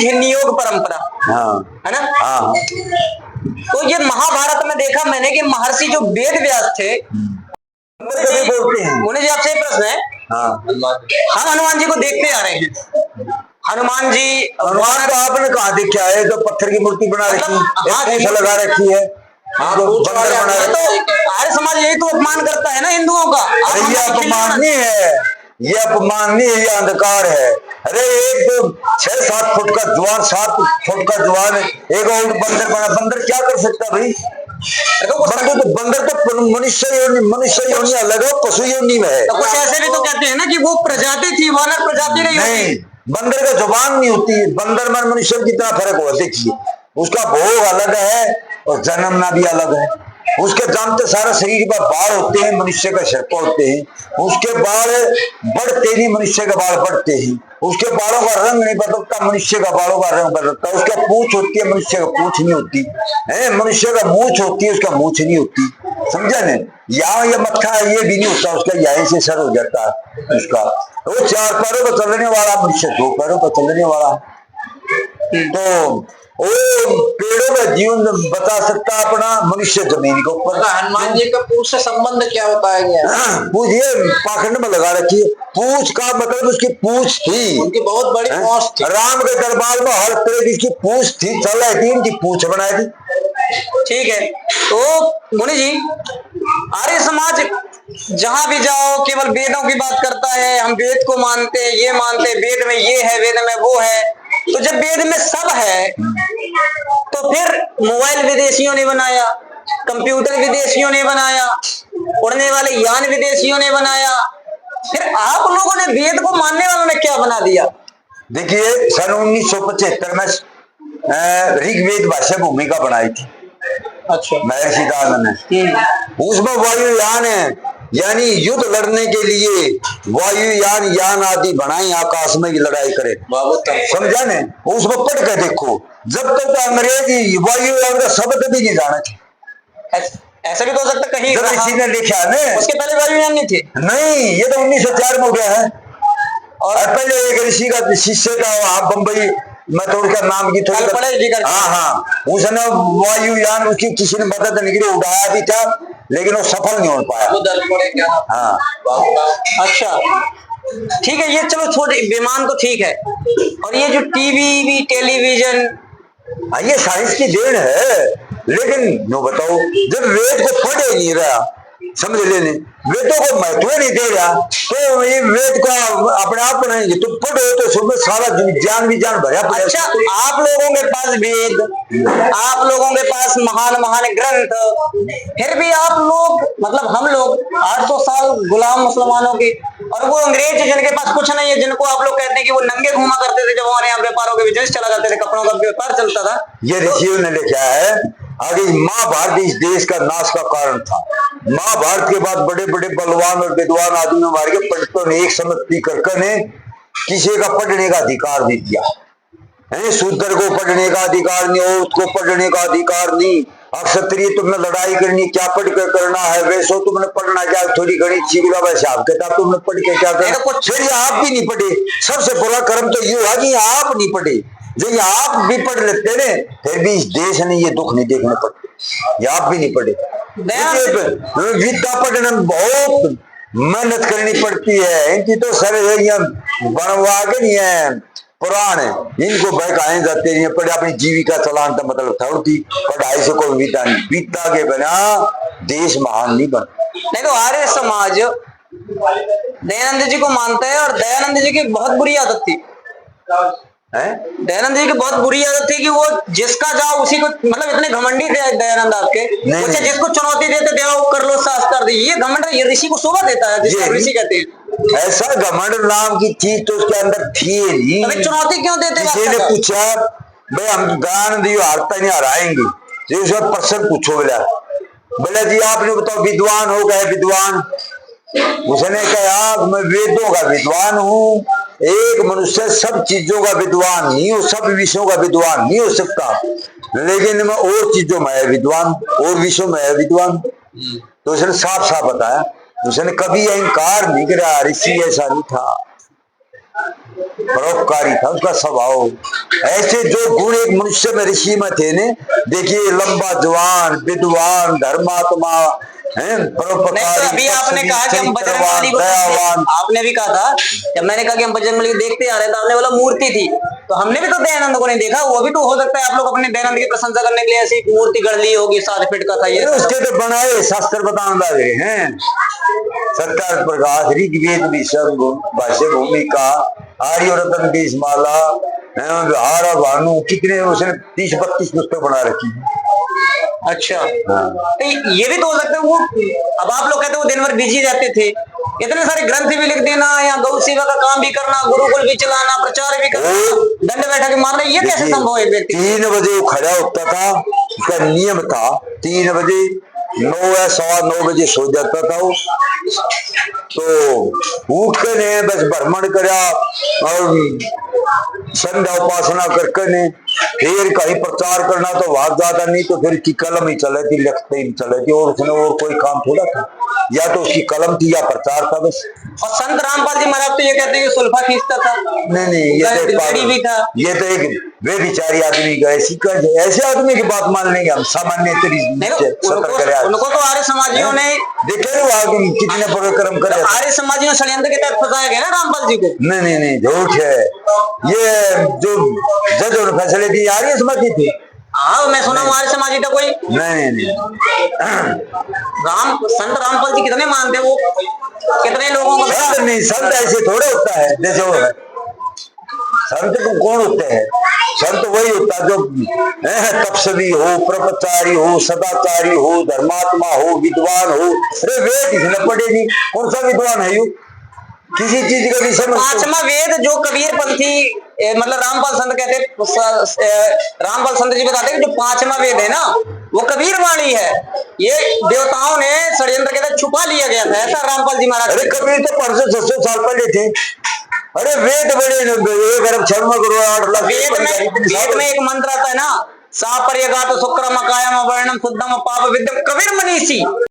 बीज है नियोग परंपरा। हाँ है ना। हाँ। तो ये महाभारत में देखा मैंने कि महर्षि जो वेद व्यास थे, कभी बोलते हैं। मुनि जी आपसे एक प्रश्न है। हाँ, हम हनुमान जी को देखते आ रहे हैं, हनुमान जी हनुमान को आपने कहा देखा है? तो पत्थर की मूर्ति बना रखी, पूछ लगा रखी है, बंदर बना रखी। तो आर्य समाज यही तो अपमान करता है ना हिंदुओं का। अरे ये अपमान नहीं है, ये अपमान नहीं है, ये अंधकार है। अरे एक तो 6-7 फुट का जवान, 7 फुट का जवान, एक और बंदर बना। बंदर क्या कर सकता भाई? बंदर तो मनुष्य योनि अलग है, पशु योनि में है। तो कुछ ऐसे भी तो कहते हैं ना कि वो प्रजाति थी, वानर प्रजाति नहीं, बंदर का जुबान नहीं होती है। बंदर में मनुष्य में कितना फर्क हुआ देखिए, उसका भोग अलग है और जन्मना भी अलग है। उसके जानते सारा शरीर पर बाल होते हैं, मनुष्य का सिर पर होते हैं। उसके बाल बढ़ते नहीं, मनुष्य के बाल बढ़ते हैं। उसके बालों का रंग नहीं बदलता, मनुष्य का बालों का रंग बदलता। उसका पूंछ होती है, मनुष्य का पूंछ नहीं होती है। मनुष्य का मूछ होती है, उसका मूछ नहीं होती। समझा ने? यहाँ ये मत्था ये भी नहीं होता उसका, यहीं से सर हो जाता है उसका। वो 4 पैरों पर चलने वाला, मनुष्य 2 पैरों पर चलने वाला। तो वो पेड़ों का जीवन बता सकता अपना, मनुष्य जमीन के ऊपर। हनुमान जी का पूछ से संबंध क्या बताया गया? पूछ ये पाखंड में लगा रखी है। पूछ का मतलब उसकी पूछ थी, उनकी बहुत बड़ी पूछ थी। राम के दरबार में हर तरह की पूछ थी, चल रही थी, इनकी पूछ बनाई थी। ठीक है। तो मुनि जी, आर्य समाज जहां भी जाओ केवल वेदों की बात करता है। हम वेद को मानते हैं, ये मानते हैं, वेद में ये है, वेद में वो है। तो जब वेद में सब है तो फिर मोबाइल विदेशियों ने बनाया, कंप्यूटर विदेशियों ने बनाया, उड़ने वाले यान विदेशियों ने बनाया, फिर आप लोगों ने वेद को मानने वालों ने क्या बना दिया? देखिए सन 1975 में ऋग्वेद भाषा भूमिका बनाई थी। अच्छा। महर्षि दान ने। उसमें वायुयान है, यानी युद्ध लड़ने के लिए वायुयान यान आदि बनाए, आकाश में लड़ाई करे। समझा ने? उसमें पढ़ के देखो, जब तक तो अंग्रेजी वायुयान का शब्द भी नहीं जाना थे। ऐसा भी तो हो सकता कहीं जब किसी ने लिखा ने, उसके पहले वायुयान नहीं थे। नहीं, ये तो 1904 में हो गया है। और पहले एक ऋषि का शिष्य का, आप बंबई मैं थोड़ा नाम की थोड़ी, हाँ हाँ, उसने वायुयान उसकी किसी ने मदद नहीं की, उड़ाया भी था लेकिन वो सफल नहीं हो पाया। हाँ अच्छा ठीक है, ये चलो छोटे विमान तो ठीक है, और ये जो टीवी टेलीविजन, ये साइंस की देन है। लेकिन नो बताओ, जब वेद को पढ़े नहीं रहा, समझ लेने वेदों को महत्व नहीं दे रहा, तो ये वेद को अपने आप बनाएंगे तो पढ़ो तो सुबह सारा ज्ञान विज्ञान भरा। अच्छा, आप लोगों के पास वेद, आप लोगों के पास महान महान ग्रंथ, फिर भी आप लोग मतलब हम लोग 800 साल गुलाम मुसलमानों के, और वो अंग्रेज जिनके पास कुछ नहीं है, जिनको आप लोग कहते हैं कि वो नंगे घूमा करते थे जब हमारे यहाँ व्यापारों के बिजनेस चला जाते थे, कपड़ों का व्यापार चलता था। ये ऋषियों ने लिखा है। आगे महाभारत इस देश का नाश का कारण था। महाभारत के बाद बड़े बड़े बलवान और विद्वान आदमी मार के पंडितों ने एक समझती करके ने किसी का पढ़ने का अधिकार नहीं दिया है। शूद्र को पढ़ने का अधिकार नहीं, औरत को पढ़ने का अधिकार नहीं। क्षत्रिय तुमने लड़ाई करनी, क्या पढ़ कर करना है, वैसे तुमने पढ़ना क्या, थोड़ी गणित सीख लो, वैसे आप कहता तुमने पढ़ के क्या करना। फिर आप भी नहीं पढ़े। सबसे बुरा कर्म तो ये हुआ कि आप नहीं पढ़े। जो आप भी पढ़ लेते ने, फिर भी इस देश ने ये दुख नहीं देखने पड़ते, ये आप भी नहीं पढ़े। विद्या पढ़ने में बहुत मेहनत करनी पड़ती है। इनकी तो सर बनवा के नहीं है, पुराण है, इनको बहकाए जाते नहीं पढ़े। अपनी जीविका चलाने का मतलब था उनकी पढ़ाई से कोई विद्या नहीं, विद्या के बिना देश महान नहीं बन। नहीं तो आर्य समाज दयानंद जी को मानता है, और दयानंद जी की बहुत बुरी आदत थी। दयानंद जी की बहुत बुरी आदत थी कि वो जिसका जाओ उसी को, मतलब इतने घमंडी थे दयानंद आपके, जिसको चुनौती देते जाओ कर लो, शास्त्र दी। ये घमंड ये ऋषि को शोभा देता है, जिसको ऋषि कहते हैं। ऐसा घमंड नाम की चीज तो उसके अंदर थी नहीं। अबे चुनौती क्यों देते? किसी ने पूछा भाई हम दयानंद जी हारता नहीं हराएंगे, जो उसका प्रश्न पूछो बोला जी आपने बताओ विद्वान हो गए विद्वान। उसने कहा मैं वेदों का विद्वान हूँ। एक मनुष्य सब चीजों का विद्वान नहीं हो, सब विषयों का विद्वान नहीं हो सकता, लेकिन मैं और चीजों में है विद्वान, और विषयों में है विद्वान। तो उसने साफ साफ बताया। उसने कभी इनकार नहीं किया, ऋषि ऐसा नहीं था। परोपकारी था उसका स्वभाव। ऐसे जो गुण एक मनुष्य में, ऋषि में थे ने, देखिए लंबा जवान, विद्वान, धर्मात्मा है, नहीं तो परोपकारी, अभी आपने कहा कि हम बजरंग चरित्रवान, बली को दयावान। आपने भी कहा था, जब मैंने कहा कि हम बजरंग बली को देखते आ रहे थे, आपने बोला मूर्ति थी, तो हमने भी तो दयानंद को नहीं देखा। वो भी तो हो सकता है आप लोग अपने दयानंद की प्रशंसा करने के लिए ऐसी मूर्ति गढ़ ली होगी, 7 फीट का था ये। उसके तो बनाए शास्त्र बताने लगे हैं। सत्तर प्रकाश, ऋग्वेद विषम भाष्य भूमिका, आर्य रत्न बीजमाला, हारा भानु, कितने उसने 30-32 पुस्तक बना रखी है। अच्छा, तो ये भी तो हो सकता है वो, अब आप लोग कहते हो दिन भर बिजी रहते थे, इतने सारे ग्रंथ भी लिख देना या गौ सेवा का काम भी करना, गुरुकुल भी चलाना, प्रचार भी करना, दंड बैठक मारना, ये कैसे संभव है? व्यक्ति 3 बजे खड़ा होता था, उसका नियम था 3 बजे, 9 या 9:15 बजे सो जाता था वो। तो उठ कर ने बस भ्रमण करा और संध्या उपासना करके ने फिर कहीं प्रचार करना, तो वहां ज्यादा नहीं तो फिर की कलम ही चले थी, लिखते ही चले थी, और उसने और कोई काम थोड़ा था, या तो उसकी कलम थी या प्रचार था बस। और संत रामपाल जी महाराज तो ये कहते हैं कि सुल्फा खींचता था। नहीं, भी था। ये तो एक वे बिचारी आदमी का ऐसे आदमी की बात मान लेंगे हम, सामान्य उनको तो आर्य समाजियों ने देखे कितने परिक्रम करे, आर्य समाजियों षड्यंत्र के तहत फंसाया गया ना रामपाल जी को। नहीं झूठ है ये, जो जज और फैसले की आर्य समाजी थी। हाँ, मैं सुना हूँ आर्य समाजी था कोई। नहीं संत रामपाल जी कितने मानते वो, कितने लोगों को? संत नहीं, संत ऐसे थोड़े होता है जैसे वो है। संत को कौन होते हैं? संत वही होता है जो तपस्वी हो, प्रपचारी हो, सदाचारी हो, धर्मात्मा हो, विद्वान हो। अरे वेद इसने पढ़े नहीं, कौन सा विद्वान है यू? किसी चीज का भी समझ। 5वां वेद जो कबीर पंथी मतलब रामपाल संत कहते, रामपाल संत जी बताते हैं कि जो 5वां वेद है ना, वो कबीर वाणी है। ये देवताओं ने षड्यंत्र के तहत छुपा लिया गया था, ऐसा रामपाल जी महाराज। अरे कबीर तो 500-600 साल पहले थे। अरे वेद बड़े 1 अरब 6 करोड़ 8 लाख। वेद में एक मंत्र आता है ना, सा पर्यगात शुक्रम कायम वर्णम शुद्धम पाप विद्यम कबीर मनीषी।